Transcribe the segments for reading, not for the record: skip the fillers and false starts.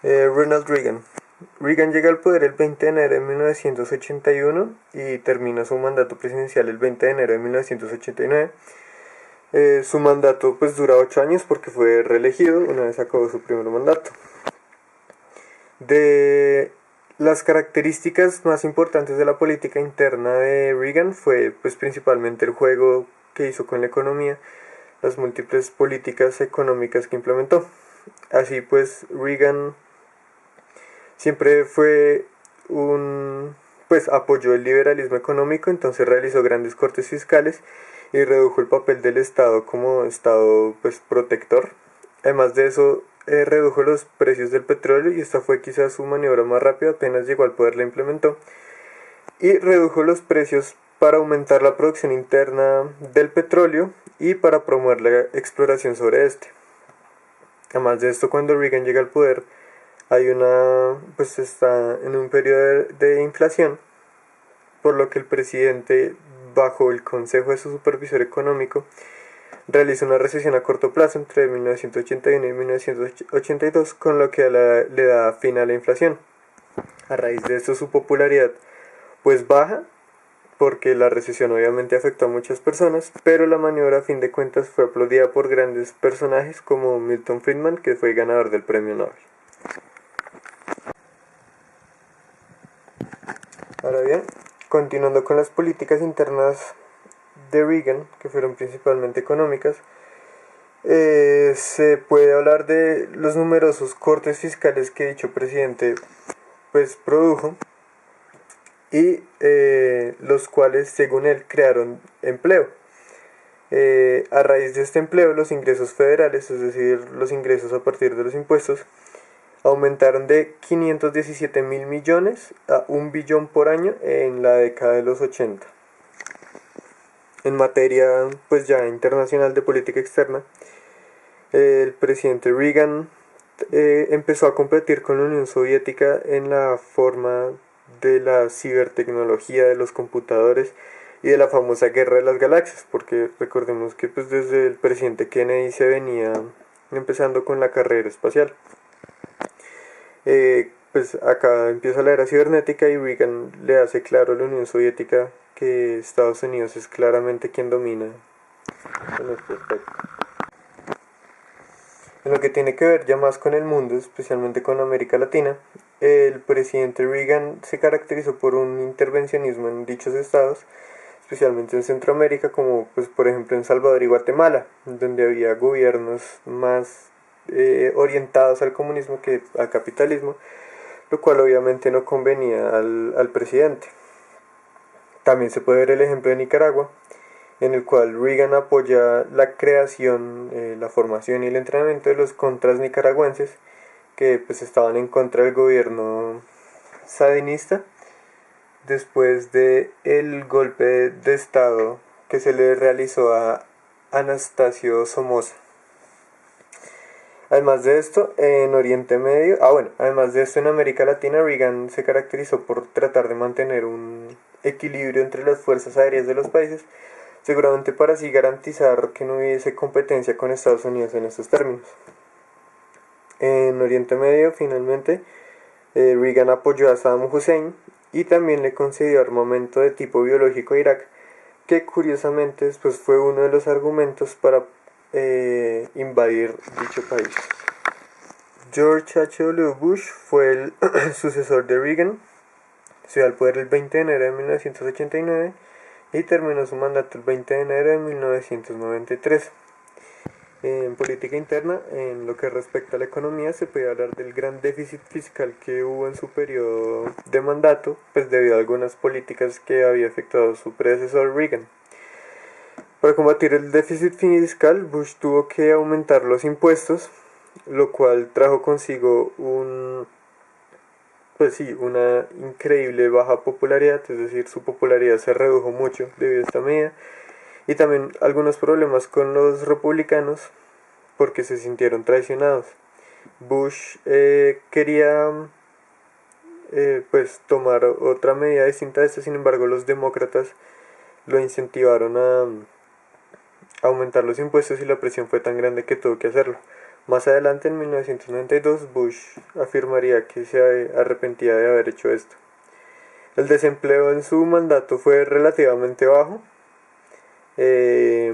Ronald Reagan. Reagan llega al poder el 20 de enero de 1981 y termina su mandato presidencial el 20 de enero de 1989. Su mandato pues dura 8 años porque fue reelegido una vez acabó su primer mandato. De las características más importantes de la política interna de Reagan fue pues principalmente el juego que hizo con la economía, las múltiples políticas económicas que implementó. Así pues Reagan siempre fue pues apoyó el liberalismo económico, entonces realizó grandes cortes fiscales y redujo el papel del Estado como Estado pues protector. Además de eso, redujo los precios del petróleo y esta fue quizás su maniobra más rápida, apenas llegó al poder la implementó. Y redujo los precios para aumentar la producción interna del petróleo y para promover la exploración sobre este. Además de esto, cuando Reagan llega al poder, pues está en un periodo de inflación, por lo que el presidente, bajo el consejo de su supervisor económico, realiza una recesión a corto plazo entre 1981 y 1982, con lo que le da fin a la inflación. A raíz de esto su popularidad pues baja, porque la recesión obviamente afectó a muchas personas, pero la maniobra a fin de cuentas fue aplaudida por grandes personajes como Milton Friedman, que fue ganador del premio Nobel. Ahora bien, continuando con las políticas internas de Reagan, que fueron principalmente económicas, se puede hablar de los numerosos cortes fiscales que dicho presidente pues produjo y los cuales según él crearon empleo. A raíz de este empleo los ingresos federales, es decir, los ingresos a partir de los impuestos, aumentaron de 517 mil millones a 1 billón por año en la década de los 80. En materia pues ya internacional de política externa, el presidente Reagan empezó a competir con la Unión Soviética en la forma de la cibertecnología, de los computadores y de la famosa guerra de las galaxias, porque recordemos que pues desde el presidente Kennedy se venía empezando con la carrera espacial. Pues acá empieza la era cibernética y Reagan le hace claro a la Unión Soviética que Estados Unidos es claramente quien domina en este aspecto. En lo que tiene que ver ya más con el mundo, especialmente con América Latina, el presidente Reagan se caracterizó por un intervencionismo en dichos estados, especialmente en Centroamérica, como pues por ejemplo en Salvador y Guatemala, donde había gobiernos más orientados al comunismo que al capitalismo, lo cual obviamente no convenía al presidente. También se puede ver el ejemplo de Nicaragua, en el cual Reagan apoya la creación, la formación y el entrenamiento de los contras nicaragüenses que pues estaban en contra del gobierno sandinista después de el golpe de estado que se le realizó a Anastasio Somoza. Además de esto, en Oriente Medio, además de esto en América Latina, Reagan se caracterizó por tratar de mantener un equilibrio entre las fuerzas aéreas de los países, seguramente para así garantizar que no hubiese competencia con Estados Unidos en estos términos. En Oriente Medio, finalmente, Reagan apoyó a Saddam Hussein y también le concedió armamento de tipo biológico a Irak, que curiosamente después fue uno de los argumentos para invadir dicho país. George H.W. Bush fue el sucesor de Reagan, subió al poder el 20 de enero de 1989 y terminó su mandato el 20 de enero de 1993. En política interna, en lo que respecta a la economía, se puede hablar del gran déficit fiscal que hubo en su periodo de mandato, pues debido a algunas políticas que había efectuado su predecesor Reagan. Para combatir el déficit fiscal, Bush tuvo que aumentar los impuestos, lo cual trajo consigo una increíble baja popularidad, es decir, su popularidad se redujo mucho debido a esta medida, y también algunos problemas con los republicanos porque se sintieron traicionados. Bush quería pues tomar otra medida distinta a esta, sin embargo los demócratas lo incentivaron a aumentar los impuestos y la presión fue tan grande que tuvo que hacerlo. Más adelante, en 1992, Bush afirmaría que se arrepentía de haber hecho esto. El desempleo en su mandato fue relativamente bajo, eh,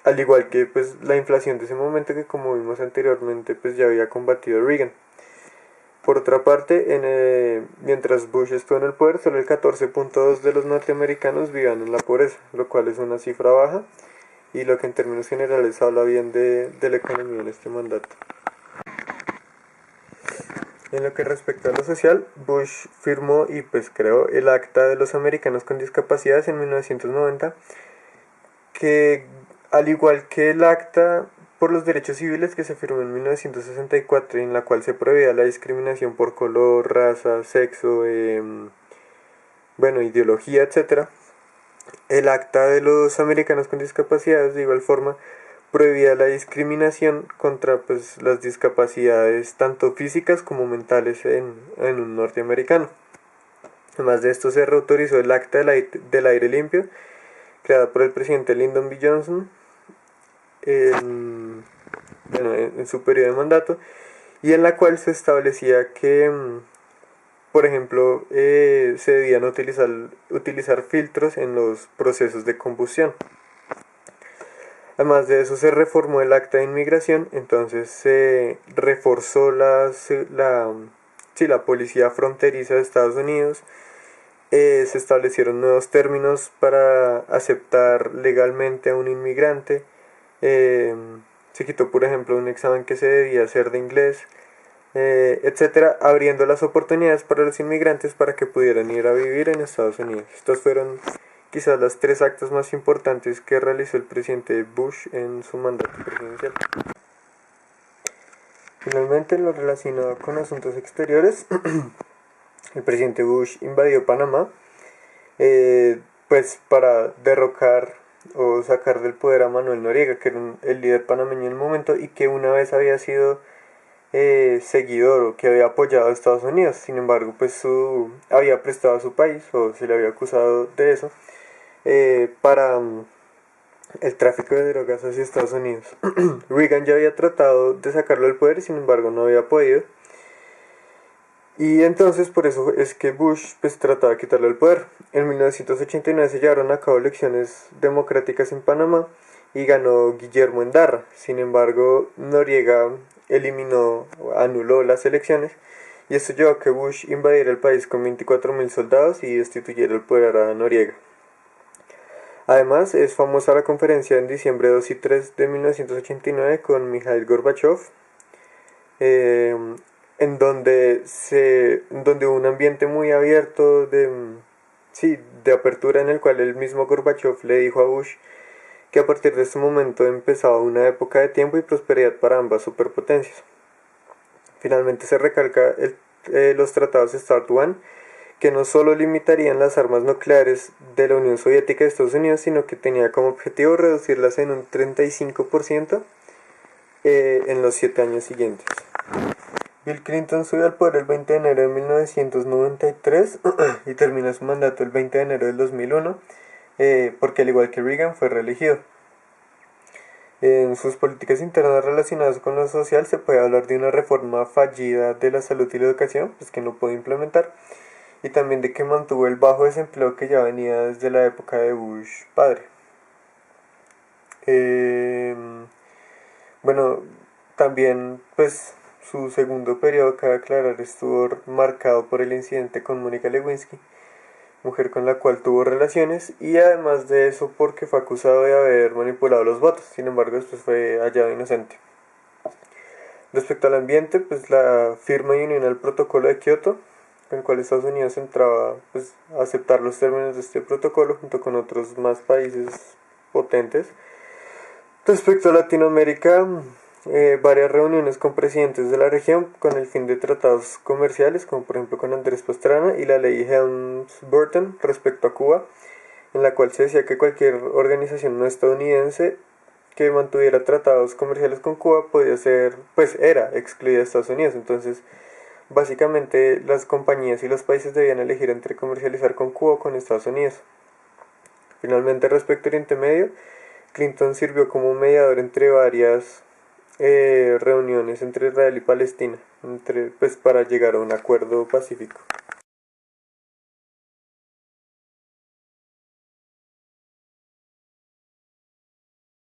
al igual que pues, la inflación de ese momento que como vimos anteriormente pues, ya había combatido Reagan. Por otra parte, mientras Bush estuvo en el poder, solo el 14.2 de los norteamericanos vivían en la pobreza, lo cual es una cifra baja y lo que en términos generales habla bien de la economía en este mandato. En lo que respecta a lo social, Bush firmó y pues creó el Acta de los Americanos con Discapacidades en 1990, que al igual que el Acta por los Derechos Civiles que se firmó en 1964 y en la cual se prohibía la discriminación por color, raza, sexo, ideología, etc. El Acta de los Americanos con Discapacidades de igual forma prohibía la discriminación contra pues, las discapacidades tanto físicas como mentales en un norteamericano. Además de esto se reautorizó el Acta del Aire Limpio, creada por el presidente Lyndon B. Johnson en su periodo de mandato, y en la cual se establecía que, por ejemplo, se debían utilizar filtros en los procesos de combustión. Además de eso se reformó el Acta de Inmigración, entonces se reforzó la policía fronteriza de Estados Unidos, se establecieron nuevos términos para aceptar legalmente a un inmigrante, se quitó por ejemplo un examen que se debía hacer de inglés, etcétera, abriendo las oportunidades para los inmigrantes para que pudieran ir a vivir en Estados Unidos. Estos fueron quizás las 3 actos más importantes que realizó el presidente Bush en su mandato presidencial. Finalmente, en lo relacionado con asuntos exteriores, el presidente Bush invadió Panamá, pues para derrocar o sacar del poder a Manuel Noriega, que era el líder panameño en el momento y que una vez había sido seguidor o que había apoyado a Estados Unidos. Sin embargo, pues había prestado a su país o se le había acusado de eso para el tráfico de drogas hacia Estados Unidos. Reagan ya había tratado de sacarlo del poder y sin embargo no había podido. Y entonces por eso es que Bush pues trataba de quitarle el poder. En 1989 se llevaron a cabo elecciones democráticas en Panamá y ganó Guillermo Endarra. Sin embargo, Noriega anuló las elecciones y esto llevó a que Bush invadiera el país con 24.000 soldados y destituyera el poder a Noriega. Además, es famosa la conferencia en diciembre 2 y 3 de 1989 con Mikhail Gorbachev, en donde hubo un ambiente muy abierto de apertura en el cual el mismo Gorbachev le dijo a Bush que a partir de este momento empezaba una época de tiempo y prosperidad para ambas superpotencias. Finalmente se recalca los tratados START I, que no solo limitarían las armas nucleares de la Unión Soviética y de Estados Unidos, sino que tenía como objetivo reducirlas en un 35% en los 7 años siguientes. Bill Clinton subió al poder el 20 de enero de 1993 y terminó su mandato el 20 de enero del 2001, porque al igual que Reagan fue reelegido. En sus políticas internas relacionadas con lo social se puede hablar de una reforma fallida de la salud y la educación, pues que no pudo implementar, y también de que mantuvo el bajo desempleo que ya venía desde la época de Bush padre. También pues su segundo periodo, cabe aclarar, estuvo marcado por el incidente con Mónica Lewinsky, mujer con la cual tuvo relaciones, y además de eso porque fue acusado de haber manipulado los votos. Sin embargo, después fue hallado inocente. Respecto al ambiente, pues la firma y unión al protocolo de Kioto, con el cual Estados Unidos entraba pues, a aceptar los términos de este protocolo junto con otros más países potentes. Respecto a Latinoamérica, varias reuniones con presidentes de la región con el fin de tratados comerciales, como por ejemplo con Andrés Pastrana y la ley Helms-Burton respecto a Cuba, en la cual se decía que cualquier organización no estadounidense que mantuviera tratados comerciales con Cuba era excluida de Estados Unidos. Entonces, básicamente las compañías y los países debían elegir entre comercializar con Cuba o con Estados Unidos. Finalmente, respecto a Oriente Medio, Clinton sirvió como mediador entre varias reuniones entre Israel y Palestina, pues para llegar a un acuerdo pacífico.